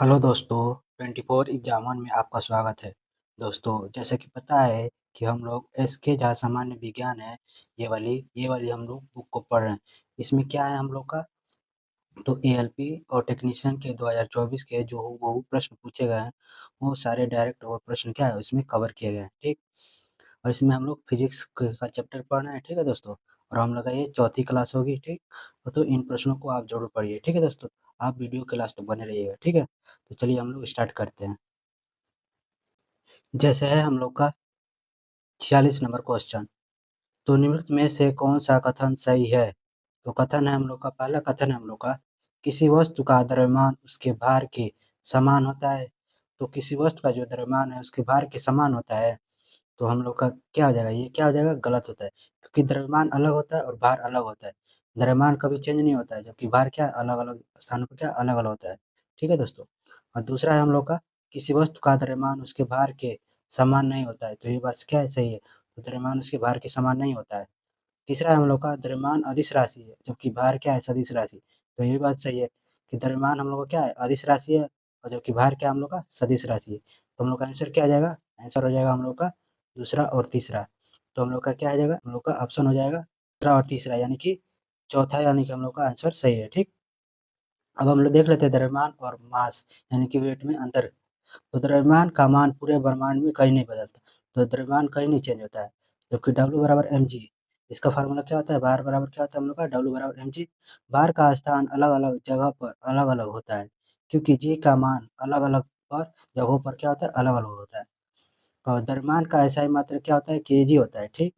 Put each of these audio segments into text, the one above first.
Hello दोस्तों, 24 एग्जामन में आपका स्वागत है। दोस्तों, जैसे कि पता है कि हम लोग एसके जहाँ सामान्य विज्ञान है, ये वाली हम लोग बुक को पढ़ रहे हैं। इसमें क्या है हम लोग का, तो एएलपी और टेक्नीशियन के 2024 के जो हूबहू प्रश्न पूछे गए हैं, वो सारे डायरेक्ट वो प्रश्न क्या है उसमें कवर किए गए हैं, ठीक। और इसमें हम लोग फिजिक्स का चैप्टर पढ़ रहे हैं, ठीक है दोस्तों। और हम लोग का ये चौथी क्लास होगी, ठीक। तो इन प्रश्नों को आप जरूर पढ़िए, ठीक है दोस्तों। आप वीडियो के लास्ट तक बने रहिएगा, ठीक है। तो चलिए हम लोग स्टार्ट करते हैं। जैसे है हम लोग का 46 नंबर क्वेश्चन। तो निम्नलिखित में से कौन सा कथन सही है? तो कथन है हम लोग का, पहला कथन है हम लोग का, किसी वस्तु का द्रव्यमान उसके भार के समान होता है। तो किसी वस्तु का जो द्रव्यमान है उसके भार के समान होता है, तो हम लोग का क्या हो जाएगा, ये क्या हो जाएगा, गलत होता है। क्योंकि द्रव्यमान अलग होता है और भार अलग होता है। द्रव्यमान कभी चेंज नहीं होता है, जबकि भार क्या अलग अलग स्थानों पर क्या अलग अलग होता है, ठीक है दोस्तों। और दूसरा है हम लोग का, किसी वस्तु का द्रव्यमान उसके भार के समान नहीं होता है, तो ये बात क्या है, सही है। तो द्रव्यमान उसके भार के समान नहीं होता है। तीसरा है हम लोग का, द्रव्यमान अदिश राशि है जबकि भार क्या है, सदिश राशि। तो ये बात सही है कि द्रव्यमान हम लोग का क्या है, अदिश राशि है, और जबकि भार क्या है हम लोग का, सदिश राशि है। तो हम लोग का आंसर क्या आ जाएगा, आंसर हो जाएगा हम लोग का दूसरा और तीसरा। तो हम लोग का क्या आ जाएगा, हम लोग का ऑप्शन हो जाएगा दूसरा और तीसरा, यानी कि चौथा, यानी कि हम लोग का आंसर सही है, ठीक। अब हम लोग देख लेते हैं द्रव्यमान और मास यानी कि वेट में अंतर। तो द्रव्यमान का मान पूरे ब्रह्मांड में कहीं नहीं बदलता, तो द्रव्यमान कहीं नहीं चेंज होता है। जबकि डब्ल्यू बराबर एम जी, इसका फार्मूला क्या होता है, बार बराबर क्या होता है हम लोग का, डब्ल्यू बराबर एम जी। बार का स्थान अलग अलग जगह पर अलग अलग होता है, क्योंकि जी का मान अलग अलग पर जगहों पर क्या होता है, अलग अलग होता है। और द्रव्यमान का ऐसा ही मात्रा क्या होता है, केजी होता है, ठीक।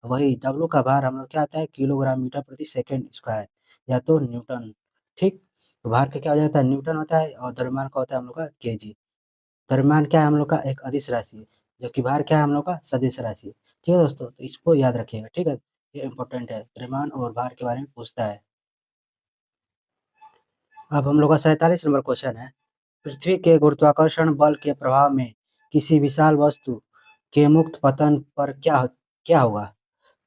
वही डब्ल्यू का भार हम लोग क्या आता है, किलोग्राम मीटर प्रति सेकंड स्क्वायर, या तो न्यूटन, ठीक। तो भार का क्या हो जाता है, न्यूटन होता है, और द्रव्यमान का होता है हम लोग का केजी। द्रव्यमान क्या है हम लोग का, एक अदिश राशि है, जबकि भार क्या है हम लोग का, सदिश राशि है, ठीक है दोस्तों। तो इसको याद रखिएगा, ठीक है। ये इंपॉर्टेंट है, द्रव्यमान और भार के बारे में पूछता है। अब हम लोग का 47 नंबर क्वेश्चन है, पृथ्वी के गुरुत्वाकर्षण बल के प्रभाव में किसी विशाल वस्तु के मुक्त पतन पर क्या होगा?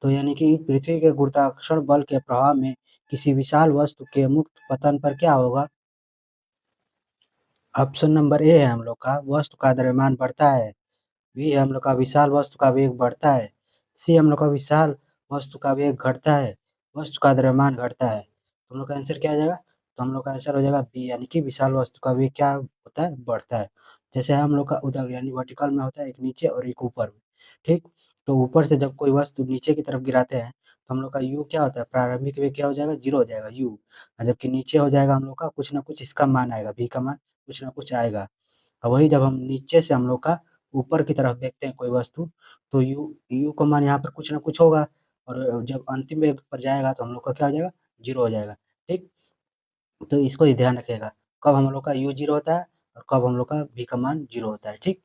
तो यानी कि पृथ्वी के गुरुत्वाकर्षण बल के प्रभाव में किसी विशाल वस्तु के मुक्त पतन पर क्या होगा? ऑप्शन नंबर ए है हम लोग का, वस्तु का द्रव्यमान बढ़ता है। बी है हम लोग का, विशाल वस्तु का वेग बढ़ता है। सी हम लोग का, विशाल वस्तु का वेग घटता है, वस्तु का द्रव्यमान घटता है। तो हम लोग का आंसर क्या आ जाएगा, तो हम लोग का आंसर हो जाएगा बी, यानी कि विशाल वस्तु का वेग क्या होता है, बढ़ता है। जैसे हम लोग का उदक यानी वर्टिकल में होता है, एक नीचे और एक ऊपर में, ठीक। तो ऊपर से जब कोई वस्तु नीचे की तरफ गिराते हैं, तो हम लोग का यू क्या होता है, प्रारंभिक वेग क्या हो जाएगा, जीरो हो जाएगा यू। और जबकि नीचे हो जाएगा हम लोग का, कुछ ना कुछ इसका मान आएगा, भी का मान कुछ ना कुछ आएगा। और वही जब हम नीचे से हम लोग का ऊपर की तरफ देखते हैं कोई वस्तु, तो यू यू का मान यहाँ पर कुछ ना कुछ होगा, और जब अंतिम वेग पर जाएगा तो हम लोग का क्या हो जाएगा, जीरो हो जाएगा, ठीक। तो इसको ही ध्यान रखिएगा, कब हम लोग का यू जीरो होता है और कब हम लोग का भी का मान जीरो होता है, ठीक।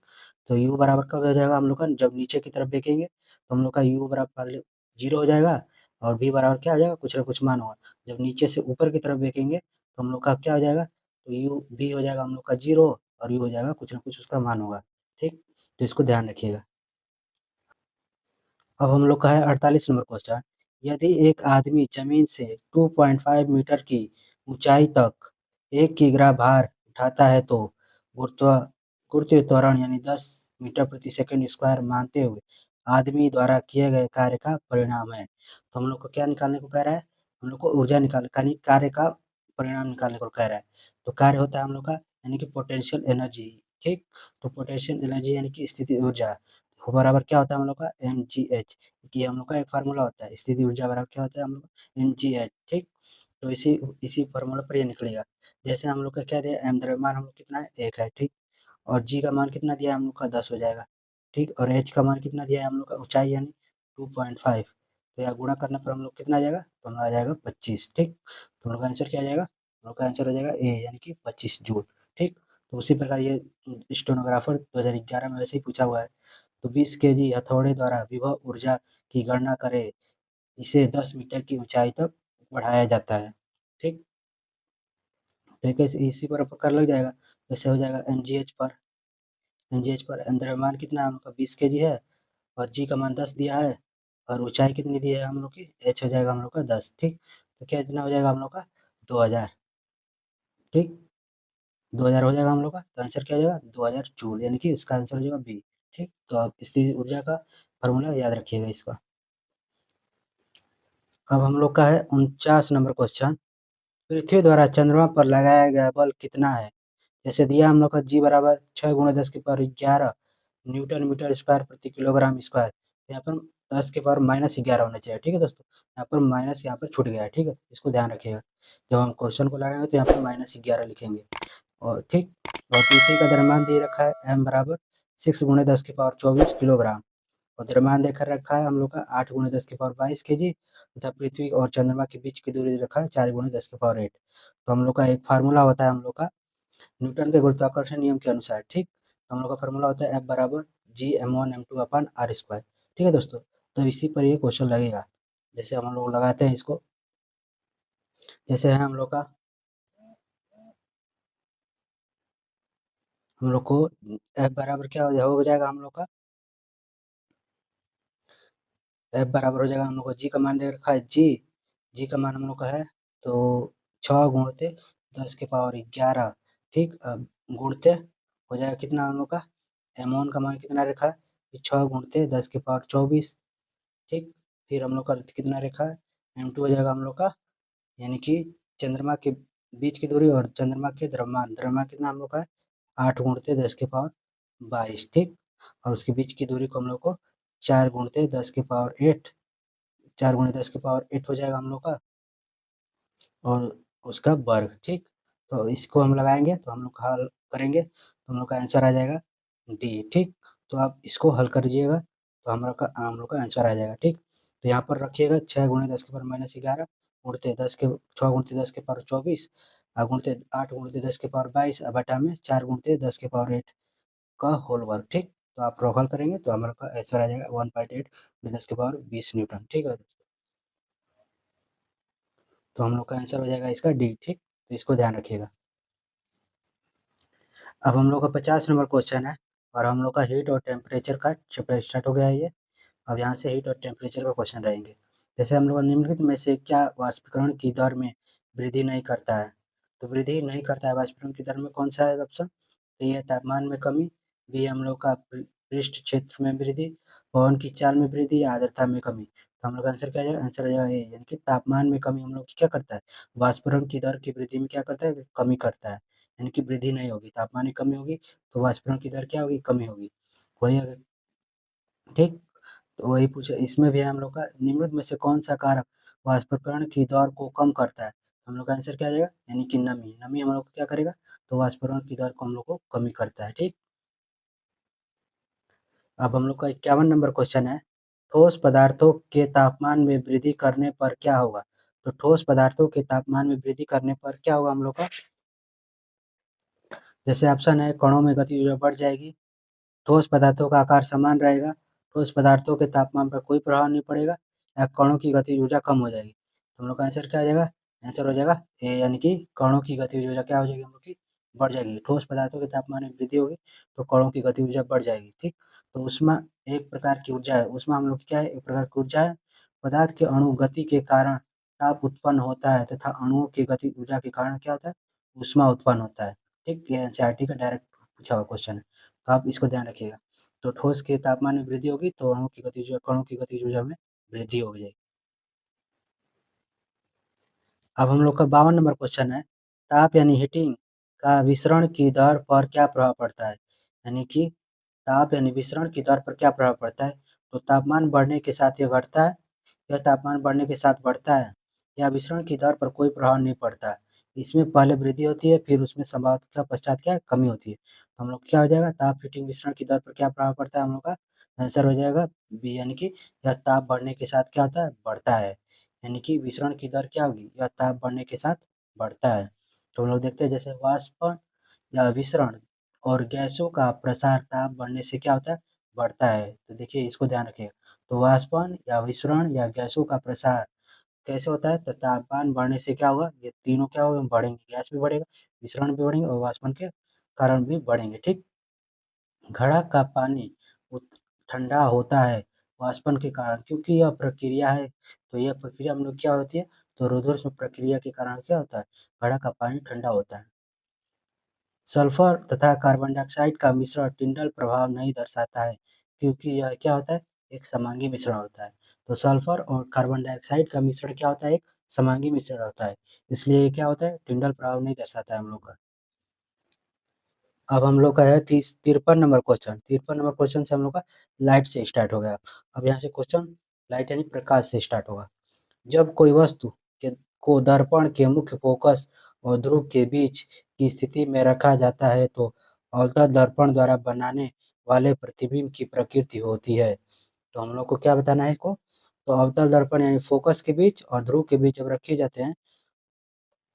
तो यू बराबर कब हो जाएगा हम लोग का, जब नीचे की तरफ देखेंगे तो हम लोग का यू बराबर पहले जीरो हो जाएगा, और भी बराबर क्या हो जाएगा, कुछ ना कुछ मान होगा। जब नीचे से ऊपर की तरफ देखेंगे तो हम लोग का क्या हो जाएगा, तो यू भी हो जाएगा हम लोग का जीरो, और यू हो जाएगा कुछ ना कुछ उसका मान होगा, ठीक। तो इसको ध्यान रखिएगा। अब हम लोग का है 48 नंबर क्वेश्चन, यदि एक आदमी जमीन से 2.5 मीटर की ऊंचाई तक 1 किग्रा भार उठाता है, तो गुरुत्व गुरुत्वीय त्वरण यानी 10 मीटर प्रति सेकंड स्क्वायर मानते हुए आदमी द्वारा किए गए कार्य का परिणाम है। तो हम लोग को क्या निकालने को कह रहा है, हम लोग को ऊर्जा निकाल यानी कार्य का परिणाम निकालने को कह रहा है। तो कार्य होता है हम लोग का, यानी कि पोटेंशियल एनर्जी, ठीक। तो पोटेंशियल एनर्जी यानी कि स्थिति ऊर्जा, वो बराबर क्या होता है हम लोग का, एम जी एच। कि हम लोग का एक फार्मूला होता है, स्थिति ऊर्जा बराबर क्या होता है हम लोग का, एम जी एच, ठीक। तो इसी इसी फार्मूला पर ये निकलेगा। जैसे हम लोग का क्या दिया, एम द्रव्यमान हम लोग कितना है, एक है, ठीक। और जी का मान कितना दिया है हम लोग का, 10 हो जाएगा, ठीक। और एच का मान कितना दिया है हम लोग का, ऊंचाई यानी 2.5। तो यहाँ गुणा करने पर हम लोग कितना आ जाएगा, तो हम लोग आ जाएगा 25, ठीक। तो हम लोग का आंसर क्या आ जाएगा, हम लोग का आंसर हो जाएगा ए, यानी कि 25 जूल, ठीक। तो उसी प्रकार ये स्टेनोग्राफर 2011 में वैसे ही पूछा हुआ है। तो 20 केजी हथौड़े द्वारा विभव ऊर्जा की गणना करें, इसे 10 मीटर की ऊंचाई तक बढ़ाया जाता है, ठीक। तो कैसे इसी पर पकड़ लग जाएगा, जैसे हो जाएगा एमजीएच पर द्रव्यमान कितना है हम लोग का, 20 केजी है, और जी का मान 10 दिया है, और ऊंचाई कितनी दी है हम लोग की, एच हो जाएगा हम लोग का 10, ठीक। तो क्या इतना हो जाएगा हम लोग का, 2000, ठीक। 2000 हो जाएगा हम लोग का, तो आंसर क्या हो जाएगा 2000 जूल, यानी कि इसका आंसर हो जाएगा बी। ठीक, तो आप स्थिर ऊर्जा का फॉर्मूला याद रखिएगा इसका। अब हम लोग का है 49 नंबर क्वेश्चन, पृथ्वी द्वारा चंद्रमा पर लगाया गया बल कितना है? जैसे दिया हम लोग का जी बराबर 6 गुणा 10 की पावर 11 न्यूटन मीटर स्क्वायर प्रति किलोग्राम स्क्वायर। यहाँ पर 10 के पावर -11 होना चाहिए। ठीक है दोस्तों, यहाँ पर माइनस यहाँ पर छूट गया है। ठीक है, इसको ध्यान रखिएगा, जब हम क्वेश्चन को लगाएंगे तो यहाँ पर -11 लिखेंगे। और ठीक, और पृथ्वी का द्रव्यमान दे रखा है एम बराबर 6 गुणे 10 की पावर 24 किलोग्राम, और द्रव्यमान देकर रखा है हम लोग का 8 गुणे 10 की पावर 22 केजी, तथा पृथ्वी और चंद्रमा के बीच की दूरी दे रखा है 4 गुणे 10 की पावर 8। तो हम लोग का एक फार्मूला होता है हम लोग का न्यूटन के गुरुत्वाकर्षण नियम के अनुसार। ठीक, तो हम लोग का फार्मूला होता है एफ बराबर जी m1 m2 upon are square. ठीक है दोस्तों, तो इसी पर ये क्वेश्चन लगेगा। जैसे हम लोग लगाते हैं इसको, जैसे है हम लोग को एफ बराबर क्या हो जाएगा हम लोग का, एफ बराबर हो जाएगा हम लोग को जी का मान दे रखा है जी का मान हम लोग का है तो 6 गुणते 10 के पावर 11। ठीक, अब गुणते हो जाएगा कितना हम लोग का, m1 का मान कितना रखा है 6 गुणते 10 के पावर 24। ठीक, फिर हम लोग का कितना रखा है m2 हो जाएगा हम लोग का, यानी कि चंद्रमा के बीच की दूरी और चंद्रमा के द्रव्यमान, द्रव्यमान कितना हम लोग का है 8 गुणते 10 के पावर 22। ठीक, और उसके बीच की दूरी को हम लोग को 4 गुणते 10 के पावर 8, 4 गुणे 10 के पावर 8 हो जाएगा हम लोग का, और उसका वर्ग। ठीक, तो इसको हम लगाएंगे तो हम लोग हल करेंगे तो हम लोग का आंसर आ जाएगा डी। ठीक, तो आप इसको हल करिएगा तो हम लोग का आंसर आ जाएगा। ठीक, तो यहाँ पर रखिएगा 6 गुणे 10 के पावर -11 गुणते 10 के 6 गुणते 10 के पावर 24 गुणते 8 गुणते 10 के पावर 22 बटा में 4 गुणते 10 के पावर 8 का होल वर्ग। ठीक, तो आप हल करेंगे तो हमारे का आंसर आ जाएगा 1.8 10 के पावर 20 न्यूटन। ठीक है, तो हम लोग का आंसर हो जाएगा इसका डी। ठीक, तो इसको ध्यान रखिएगा। अब हम लोग का 50 नंबर क्वेश्चन है, और हम लोग का हीट और टेम्परेचर का चैप्टर स्टार्ट हो गया है ये। अब यहाँ से हीट और टेम्परेचर का क्वेश्चन रहेंगे। जैसे हम लोग निम्नलिखित में से क्या वाष्पीकरण की दर में वृद्धि नहीं करता है? तो वृद्धि नहीं करता है वाष्पीकरण की दर में, कौन सा है ऑप्शन? तो ये तापमान में कमी, बी हम लोग का पृष्ठ क्षेत्र में वृद्धि, पवन की चाल में वृद्धि, या आर्द्रता में कमी। तो हम लोग का आंसर क्या आ जाएगा, आंसर आ जाएगा ए, यानी कि तापमान में कमी हम लोग क्या करता है, वाष्पीकरण की दर की वृद्धि में क्या करता है, कमी करता है। यानी कि वृद्धि नहीं होगी, तापमान में कमी होगी तो वाष्पीकरण की दर क्या होगी, कमी होगी। वही अगर, ठीक, तो वही पूछा इसमें भी हम लोग का निम्नलिखित में से कौन सा कारक वाष्पीकरण की दर को कम करता है? हम लोग का आंसर क्या आ जाएगा, यानी कि नमी, नमी हम लोग को क्या करेगा, तो वाष्पीकरण की दर को हम लोग को कमी करता है। ठीक, अब हम लोग का 51 नंबर क्वेश्चन है, ठोस पदार्थों के तापमान में वृद्धि करने पर क्या होगा? तो ठोस पदार्थों के तापमान में वृद्धि करने पर क्या होगा हम लोग का, जैसे ऑप्शन है कणों में गति ऊर्जा बढ़ जाएगी, ठोस पदार्थों का आकार समान रहेगा, ठोस पदार्थों के तापमान पर कोई प्रभाव नहीं पड़ेगा, या कणों की गतिज ऊर्जा कम हो जाएगी। तो हम लोग का आंसर क्या आ जाएगा, आंसर हो जाएगा ए, यानी कि कणों की गतिज ऊर्जा क्या हो जाएगी हम लोग की, बढ़ जाएगी। ठोस पदार्थों के तापमान में वृद्धि होगी तो कणों की गति ऊर्जा बढ़ जाएगी। ठीक, तो उसमें एक प्रकार की ऊर्जा है, उसमें हम लोग की क्या है, एक प्रकार की ऊर्जा है, पदार्थ के अणु गति के कारण ताप उत्पन्न होता है, तथा अणुओं की गति ऊर्जा के कारण क्या होता है, ऊष्मा उत्पन्न होता है। ठीक, ये एनसीईआरटी का डायरेक्ट पूछा हुआ क्वेश्चन है, तो आप इसको ध्यान रखिएगा। तो ठोस के तापमान में वृद्धि होगी तो अणु की गतिज कणों की गतिज ऊर्जा में वृद्धि हो जाएगी। अब हम लोग का 52 नंबर क्वेश्चन है, ताप यानी हीटिंग का विसरण की दर पर क्या प्रभाव पड़ता है? यानी कि ताप यानी विसरण की दर पर क्या प्रभाव पड़ता है? तो तापमान बढ़ने के साथ यह घटता है, यह तापमान बढ़ने के साथ बढ़ता है, या विसरण की दर पर कोई प्रभाव नहीं पड़ता है। इसमें पहले वृद्धि होती है, फिर उसमें संभवतः पश्चात क्या है, कमी होती है। तो हम लोग क्या हो जाएगा, ताप हीटिंग विसरण की दर पर क्या प्रभाव पड़ता है, हम लोग का आंसर हो जाएगा बी, यानी कि यह ताप बढ़ने के साथ क्या होता है, बढ़ता है। यानी कि विसरण की दर क्या होगी, यह ताप बढ़ने के साथ बढ़ता है। तो हम लोग देखते हैं जैसे वाष्प या विसरण और गैसों का प्रसार ताप बढ़ने से क्या होता है, बढ़ता है। तो देखिए इसको ध्यान रखिए, तो वाष्पन या विसरण या गैसों का प्रसार कैसे होता है, तो तापमान बढ़ने से क्या होगा, ये तीनों क्या होगा, बढ़ेंगे, गैस भी बढ़ेगा, विसरण भी बढ़ेंगे, और वाष्पन के कारण भी बढ़ेंगे। ठीक, घड़ा का पानी ठंडा होता है वाष्पन के कारण, क्योंकि यह प्रक्रिया है, तो यह प्रक्रिया हम लोग क्या होती है, तो रुधिर प्रक्रिया के कारण क्या होता है, घड़ा का पानी ठंडा होता है। सल्फर तथा कार्बन डाइऑक्साइड का मिश्रण टिंडल प्रभाव नहीं दर्शाता है, क्योंकि यह क्या होता है, एक समांगी मिश्रण होता है। तो सल्फर और कार्बन डाइऑक्साइड का मिश्रण क्या होता है, एक समांगी मिश्रण होता है, इसलिए ये क्या होता है, टिंडल प्रभाव नहीं दर्शाता है हम लोग का। अब हम लोग का है 53 नंबर क्वेश्चन। 53 नंबर क्वेश्चन से हम लोग का लाइट से स्टार्ट हो गया। अब यहाँ से क्वेश्चन लाइट यानी प्रकाश से स्टार्ट होगा। जब कोई वस्तु के को दर्पण के मुख्य फोकस और ध्रुव के बीच की स्थिति में रखा जाता है तो अवतल दर्पण द्वारा बनाने वाले प्रतिबिंब की प्रकृति होती है। तो हम लोग को क्या बताना है इसको, तो अवतल दर्पण यानी फोकस के बीच और ध्रुव के बीच जब रखे जाते हैं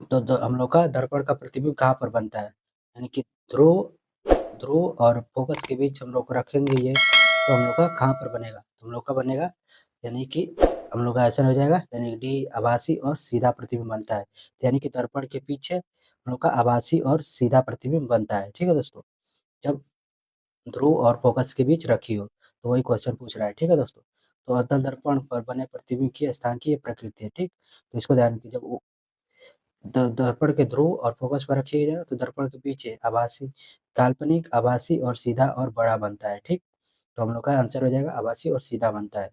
तो हम लोग का दर्पण का प्रतिबिंब कहाँ पर बनता है, यानी कि ध्रुव ध्रुव और फोकस के बीच हम लोग रखेंगे ये, तो हम लोग का कहाँ पर बनेगा, तो हम लोग का बनेगा, यानी कि हम लोग का ऐसा हो जाएगा, यानी डी आभासी और सीधा प्रतिबिंब बनता है, यानी कि दर्पण के पीछे हम लोग का आभासी और सीधा प्रतिबिंब बनता है। ठीक है दोस्तों, जब ध्रुव और फोकस के बीच रखी हो, तो वही क्वेश्चन पूछ रहा है। ठीक है दोस्तों, तो अवतल दर्पण पर बने प्रतिबिंब की स्थान की प्रकृति है। ठीक, तो इसको ध्यान रखिए, जब दर्पण के ध्रुव और फोकस पर रखिए जाए तो दर्पण के पीछे आभासी, काल्पनिक, आभासी और सीधा और बड़ा बनता है। ठीक, तो हम लोग का आंसर हो जाएगा आभासी और सीधा बनता है।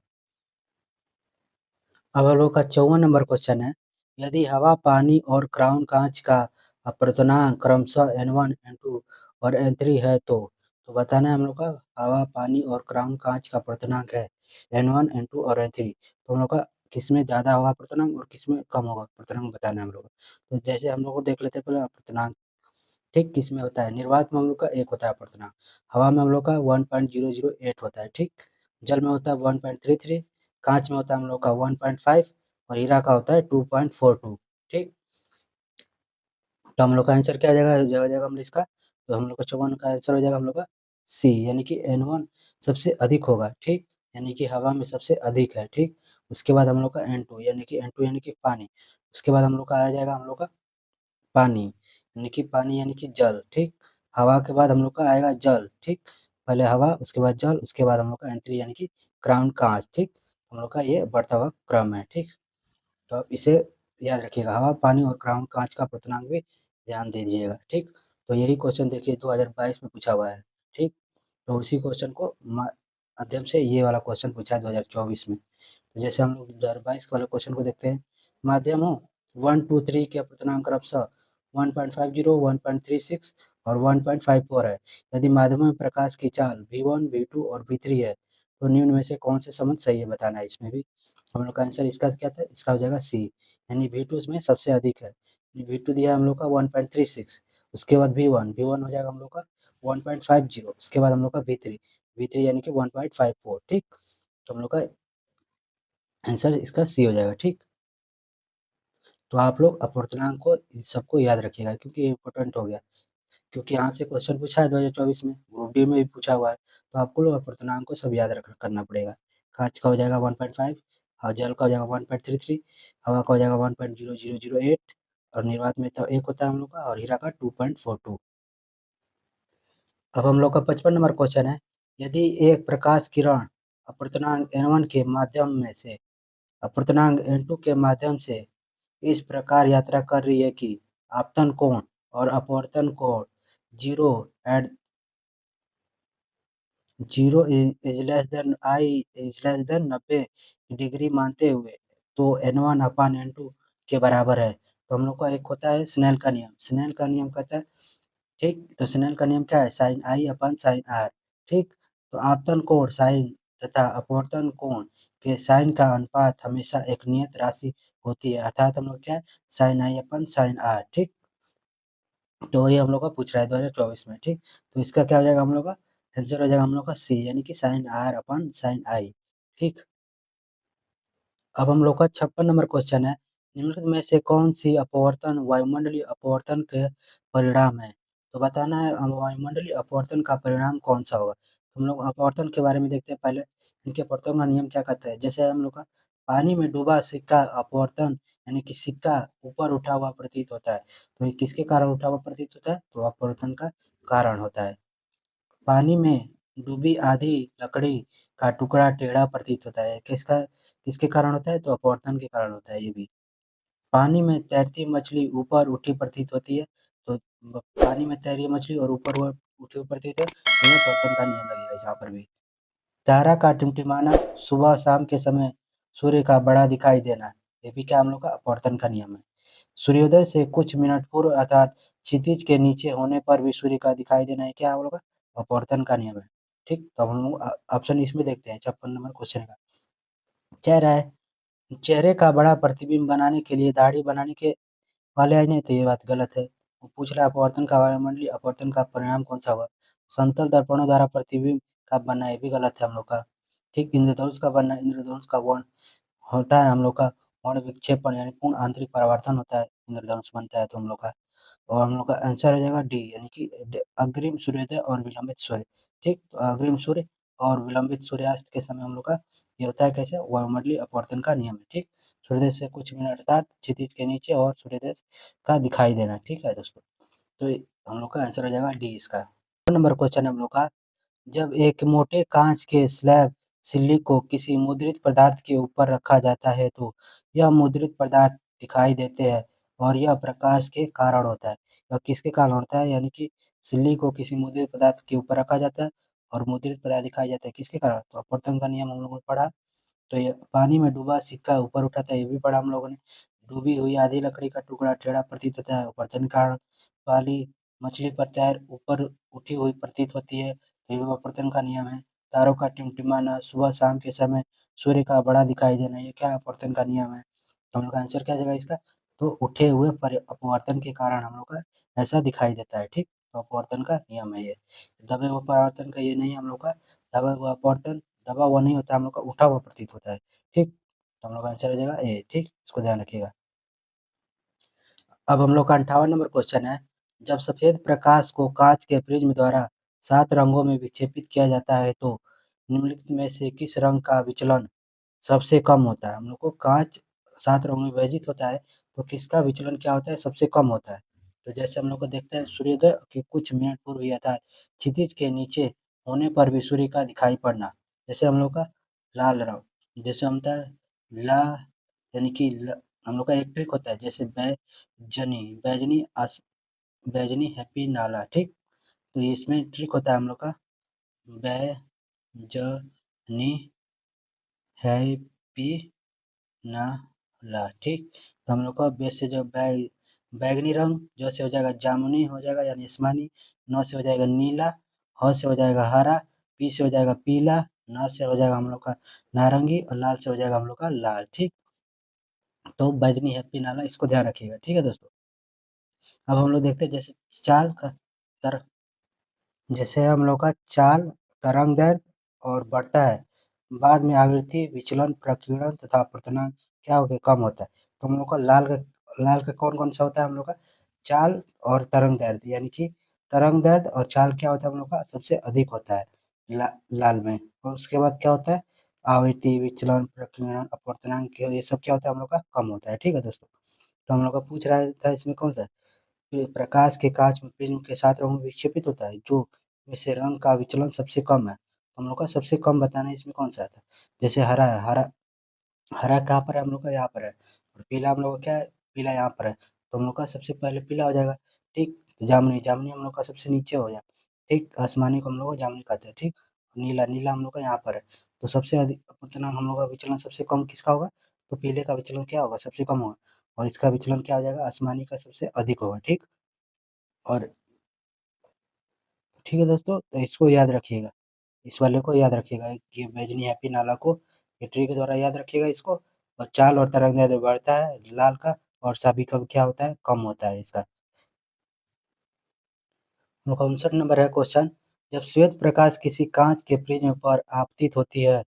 अब हम लोग का 54 नंबर क्वेश्चन है, यदि हवा, पानी और क्राउन कांच का अपवर्तनांक क्रमशः N1 N2 और N3 है तो बताना है हम लोग का, हवा, पानी और क्राउन कांच का अपवर्तनांक है N1 N2 और N3, तो हम लोग का किसमें ज़्यादा होगा अपवर्तनांक और किसमें कम होगा अपवर्तनांक बताना है हम लोग को। तो जैसे हम लोग को देख लेते हैं पहले अपवर्तनांक, ठीक, किसमें होता है, निर्वात में हम लोग का 1 होता है अपवर्तनांक, हवा में हम लोग का 1.008 होता है, ठीक, जल में होता है 1.33, कांच में होता है हम लोग का 1.5 और हीरा का होता है 2.42। ठीक, तो हम लोग का आंसर क्या हो जाएगा, हो जाएगा हम इसका, तो हम लोग का 54 का आंसर हो जाएगा हम लोग का सी, यानी कि N1 सबसे अधिक होगा। ठीक, यानी कि हवा में सबसे अधिक है। ठीक, उसके बाद हम लोग का N2 यानी कि पानी, उसके बाद हम लोग का आ जाएगा हम लोग का पानी, पानी यानी कि जल। ठीक, हवा के बाद हम लोग का आएगा जल। ठीक, पहले हवा, उसके बाद जल, उसके बाद हम लोग का N3 यानी कि क्राउन कांच। ठीक, हम लोग का ये बढ़ता हुआ क्रम है। ठीक, तो आप इसे याद रखिएगा, हवा, पानी और क्राउन कांच का पूर्णांक भी ध्यान दीजिएगा। ठीक, तो यही क्वेश्चन देखिए 2022 में पूछा हुआ है। ठीक, तो उसी क्वेश्चन को माध्यम से ये वाला क्वेश्चन पूछा है 2024 में। तो जैसे हम लोग 2022 वाले क्वेश्चन को देखते हैं, माध्यमों 1 2 3 के अपूर्णांक क्रमशः 1.50, 1.36 और 1.54 है। यदि माध्यमों में प्रकाश की चाल V1 V2 और V3 है तो निम्न में से कौन से संबंध सही है बताना है। इसमें भी हम लोग का आंसर इसका क्या था, इसका हो जाएगा सी, यानी V2 इसमें सबसे अधिक है। V2 दिया है हम लोग का 1.36, उसके बाद V1 हो जाएगा हम लोग का 1.50, उसके बाद हम लोग का V3 यानी कि 1.54। ठीक, तो हम लोग का आंसर इसका सी हो जाएगा। ठीक, तो आप लोग अपवर्तनांक को इन सबको याद रखिएगा क्योंकि ये इम्पोर्टेंट हो गया, क्योंकि यहाँ से क्वेश्चन पूछा है 2024 में, ग्रुप डी में भी पूछा हुआ है, तो आपको लोग अपवर्तनांक को सब याद रख करना पड़ेगा। कांच का हो जाएगा 1.5 और जल का हो जाएगा 1.33, हवा का हो जाएगा 1.0008 और निर्वात में तो एक होता है हम लोग का, और हीरा का 2.42। अब हम लोग का 55 नंबर क्वेश्चन है, यदि एक प्रकाश किरण अपवर्तनांक N1 के माध्यम में से अपवर्तनांक N2 के माध्यम से इस प्रकार यात्रा कर रही है कि आपतन कोण और अपवर्तन कोण zero at zero is less than I is less than 90 degree मानते हुए तो N1 अपान N2 के बराबर है। तो हम लोग का एक होता है स्नेल का नियम, स्नेल का नियम कहता है, ठीक, तो स्नेल का नियम क्या है, sine I upon sine R. ठीक, तो आपतन कोण साइन तथा अपवर्तन कोण के साइन का अनुपात हमेशा एक नियत राशि होती है, अर्थात हम लोग क्या है, sine I upon sine R. ठीक, तो वही हम लोग का पूछ रहा है 2024 में। ठीक, तो इसका क्या हो जाएगा हम लोग का आंसर हो जाएगा हम लोग का सी, यानी कि साइन आर अपन साइन आई। ठीक, अब हम लोग का 56 नंबर क्वेश्चन है, निम्नलिखित में से कौन सी अपवर्तन वायुमंडलीय अपवर्तन के परिणाम है, तो बताना है वायुमंडलीय अपवर्तन का परिणाम कौन सा होगा। हम लोग अपवर्तन के बारे में देखते हैं पहले, इनके अपवर्तन का नियम क्या कहता है, जैसे हम लोग का पानी में डूबा सिक्का अपवर्तन, यानी कि सिक्का ऊपर उठा हुआ प्रतीत होता है, तो ये किसके कारण उठा हुआ प्रतीत होता है, तो अपवर्तन का कारण होता है। पानी में डूबी आधी लकड़ी का टुकड़ा टेढ़ा प्रतीत होता है, किसके कारण होता है, तो अपवर्तन के कारण होता है ये भी। पानी में तैरती मछली ऊपर उठी प्रतीत होती है, तो पानी में तैर रही है मछली और ऊपर वो उठी हुई प्रतीत है, तो ये अपवर्तन का नियम लगेगा यहाँ पर भी। तारा का टिमटिमाना सुबह शाम के समय सूर्य का बड़ा दिखाई देना, ये भी क्या हम लोग का अपवर्तन का नियम है। सूर्योदय से कुछ मिनट पूर्व अर्थात क्षितिज के नीचे होने पर भी सूर्य का दिखाई देना, ये क्या हम लोग का अपवर्तन का नियम है। ठीक, तो हम लोग ऑप्शन इसमें देखते हैं 56 नंबर क्वेश्चन का। चेहरा है, चेहरे का बड़ा प्रतिबिंब बनाने के लिए दाढ़ी बनाने के वाले आए नहीं, तो ये बात गलत है। वो पूछ रहा है अपवर्तन का वायुमंडलीय अपवर्तन का परिणाम कौन सा हुआ? समतल दर्पणों द्वारा प्रतिबिंब का बनना, ये भी गलत है हम लोग का। ठीक, इंद्रधनुष का बनना, इंद्रधनुष का वर्ण होता है हम लोग का वर्ण विक्षेपण यानी पूर्ण आंतरिक परावर्तन होता है, इंद्रधनुष बनता है तो हम लोग का। और हम लोग का आंसर हो जाएगा डी, यानी कि अग्रिम सूर्योदय और विलंबित सूर्य। ठीक, तो अग्रिम सूर्य और विलंबित सूर्यास्त के समय हम लोग का ये होता है कैसे, वायुमंडलीय अपवर्तन का नियम है। ठीक, सूर्योदय से कुछ मिनट अर्थात क्षितिज के नीचे और सूर्योदय का दिखाई देना। ठीक है दोस्तों, तो हम लोग का आंसर हो जाएगा डी इसका। नंबर क्वेश्चन हम लोग का, जब एक मोटे कांच के स्लैब सिल्ली को किसी मुद्रित पदार्थ के ऊपर रखा जाता है तो यह मुद्रित पदार्थ दिखाई देते हैं और यह प्रकाश के कारण होता है। यह किसके कारण होता है, यानी कि सिल्ली को किसी मुद्रित पदार्थ के ऊपर रखा जाता है और मुद्रित पदार्थ दिखाई जाता है, किसके कारण? तो अपवर्तन का नियम हम लोगों ने पढ़ा। तो ये पानी में डूबा सिक्का ऊपर उठाता है, ये भी पढ़ा हम लोगों ने। डूबी हुई आधी लकड़ी का टुकड़ा टेढ़ा प्रतीत होता है, अपवर्तन के कारण। वाली मछली पर तैर ऊपर उठी हुई प्रतीत होती है, तो ये अपवर्तन का नियम है। तारों का टिमटिमाना सुबह शाम के समय सूर्य का बड़ा दिखाई देना, ये क्या अपवर्तन का नियम है। तो हम लोग का आंसर क्या जाएगा इसका, तो उठे हुए अपवर्तन के कारण हम लोग का ऐसा दिखाई देता है। ठीक, तो अपवर्तन का नियम है ये। दबे हुए परावर्तन का ये नहीं हम लोग का, दबा हुआ अपवर्तन दबा हुआ नहीं होता, हम लोग का उठा हुआ प्रतीत होता है। ठीक, तो हम लोग का आंसर हो जाएगा ए। ठीक, इसको ध्यान रखिएगा। अब हम लोग का 58 नंबर क्वेश्चन है, जब सफेद प्रकाश को कांच के प्रिज्म द्वारा 7 रंगों में विक्षेपित किया जाता है तो निम्नलिखित में से किस रंग का विचलन सबसे कम होता है? हम लोग को कांच 7 रंगों में विभाजित होता है, तो किसका विचलन क्या होता है, सबसे कम होता है? तो जैसे हम लोग को देखते हैं सूर्योदय के कुछ मिनट पूर्व ही अर्थात क्षितिज के नीचे होने पर भी सूर्य का दिखाई पड़ना। जैसे हम लोग का लाल रंग, जैसे हम होता है ला, यानी कि हम लोग का एक ट्रिक होता है, जैसे बैजनी बैजनी बैजनी हैप्पी नाला। ठीक, तो इसमें ट्रिक होता है हम लोग का बैजनी हैप्पी नाला। ठीक, तो हम लोग का बे से जो बैगनी रंग, जो से हो जाएगा जामुनी हो जाएगा यानी आसमानी, न से हो जाएगा नीला, ह से हो जाएगा हरा, पी से हो जाएगा पीला, न से हो जाएगा हम लोग का नारंगी और लाल से हो जाएगा हम लोग का लाल। ठीक, तो बैजनी हैप्पी नाला, इसको ध्यान रखिएगा। ठीक है दोस्तों, अब हम लोग देखते हैं जैसे चाल का तर जैसे हम लोग का चाल तरंग दैर्ध्य और बढ़ता है, बाद में आवृत्ति विचलन प्रकीर्णन तथा अपवर्तनांक क्या हो गया, कम होता है। तो हम लोग का लाल का कौन कौन सा होता है, हम लोग का चाल और तरंग दैर्ध्य, यानी कि तरंग दैर्ध्य और चाल क्या होता है हम लोग का सबसे अधिक होता है लाल में। और उसके बाद क्या होता है, आवृत्ति विचलन प्रकीर्णन अपवर्तनांक ये सब क्या होता है हम लोग का कम होता है। ठीक है दोस्तों, तो हम लोग का पूछ रहा था इसमें कौन सा प्रकाश के कांच में प्रिज्म के 7 रंगों में विक्षेपित होता है, जो में से रंग का विचलन सबसे कम है। हम लोग का सबसे कम बताना है इसमें कौन सा आता है। जैसे हरा है, हरा हरा कहाँ पर है, हम लोग का यहाँ पर है। और पीला हम लोग का क्या है, पीला यहाँ पर है, तो हम लोग का सबसे पहले पीला हो जाएगा। ठीक, तो जामुनी जामुनी हम लोग का सबसे नीचे हो गया। ठीक, आसमानी को हम लोग जामुनी कहते हैं। ठीक, नीला नीला हम लोग का यहाँ पर है। तो सबसे अधिक उतना हम लोग का विचलन सबसे कम किसका होगा, तो पीले का विचलन क्या होगा, सबसे कम होगा। और इसका विचलन क्या हो जाएगा, आसमानी का सबसे अधिक होगा। ठीक, और ठीक है दोस्तों, तो इसको याद रखिएगा, इस वाले को याद रखिएगा कि बैजनी हैप्पी नाला को ये ट्री के द्वारा याद रखिएगा इसको। और चाल और तरंग दैर्ध्य बढ़ता है लाल का, और सभी का क्या होता है, कम होता है इसका। 59 नंबर है क्वेश्चन, जब श्वेत प्रकाश किसी कांच के प्रिज्म पर आपतित होती है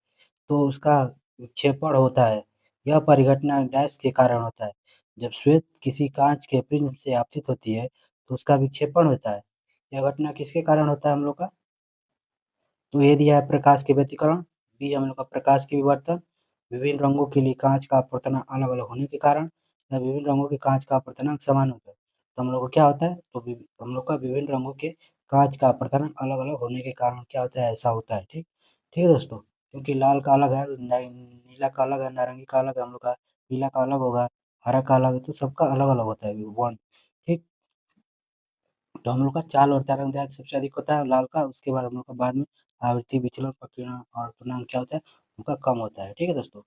तो उसका विक्षेपण होता है, यह परिघटना डैश के कारण होता है। जब श्वेत किसी कांच के प्रिज्म से आपतित होती है तो उसका विक्षेपण होता है, यह घटना किसके कारण होता है हम लोग का, तो ये दिया है प्रकाश के व्यतिकरण, बी हम लोग का प्रकाश के विवर्तन, विभिन्न रंगों के लिए कांच का अपवर्तनांक अलग अलग होने के कारण, या विभिन्न रंगों के कांच का अपवर्तनांक समान होता है। तो हम लोग को क्या होता है, तो हम लोग का विभिन्न रंगों के कांच का अपवर्तनांक अलग अलग होने के कारण क्या होता है, ऐसा होता है। ठीक, ठीक है दोस्तों, क्योंकि लाल का अलग है, नीला का अलग है, नारंगी का अलग है हम लोग का, पीला का अलग होगा, हरा का अलग है, तो सबका अलग अलग होता है वन। ठीक, तो हम लोग का चाल और तरंग दैर्ध्य सबसे अधिक होता है लाल का, उसके बाद हम लोग का बाद में आवृत्ति विचलन, प्रकीर्णन और पूर्णांक क्या होता है उनका कम होता है। ठीक है दोस्तों।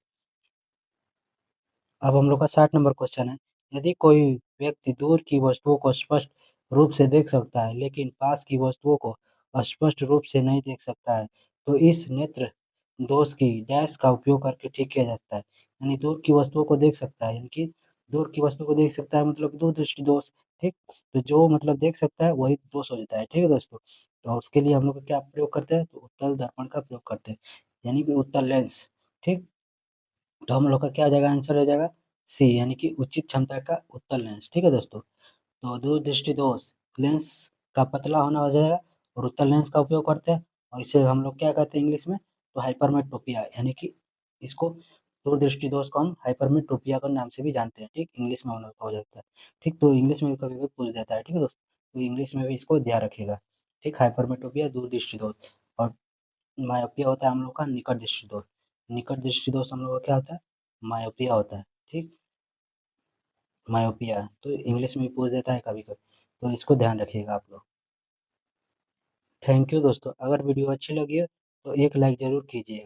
अब हम लोग का 60 नंबर क्वेश्चन है, यदि कोई व्यक्ति दूर की वस्तुओं को स्पष्ट रूप से देख सकता है लेकिन पास की वस्तुओं को स्पष्ट रूप से नहीं देख सकता है, तो इस नेत्र दोष की डैश का उपयोग करके ठीक किया जाता है। यानी दूर की वस्तुओं को देख सकता है, यानी कि दूर की वस्तु को देख सकता है मतलब दूर दृष्टि दोष। ठीक, तो जो मतलब देख सकता है वही दोष हो जाता है। ठीक है दोस्तों। तो उसके लिए हम लोग क्या प्रयोग करते हैं, तो उत्तल दर्पण का प्रयोग करते हैं, यानी कि उत्तल लेंस। ठीक, तो हम लोग का क्या हो जाएगा, आंसर हो जाएगा सी, यानी कि उचित क्षमता का उत्तल लेंस। ठीक है दोस्तों। तो दूरदृष्टि दोष लेंस का पतला होना हो जाएगा और उत्तल लेंस का उपयोग करते हैं, और इसे हम लोग क्या कहते हैं इंग्लिश में, तो हाइपरमेट्रोपिया, यानी कि इसको दूरदृष्टि दोष को हम हाइपरमेट्रोपिया के नाम से भी जानते हैं। ठीक, इंग्लिश में हम लोग का हो जाता है। ठीक, तो इंग्लिश में भी कभी कभी पूछ देता है। ठीक है दोस्तों, तो इंग्लिश में भी इसको ध्यान रखिएगा। ठीक, हाइपरमेट्रोपिया दूरदृष्टि दोष, और मायोपिया होता है हम लोग का निकट दृष्टि दोष। निकट दृष्टि दोष हम लोग का क्या होता है, मायोपिया होता है। ठीक, मायोपिया तो इंग्लिश में भी पूछ देता है कभी कभी, तो इसको ध्यान रखिएगा आप लोग। थैंक यू दोस्तों, अगर वीडियो अच्छी लगी हो तो एक लाइक ज़रूर कीजिए।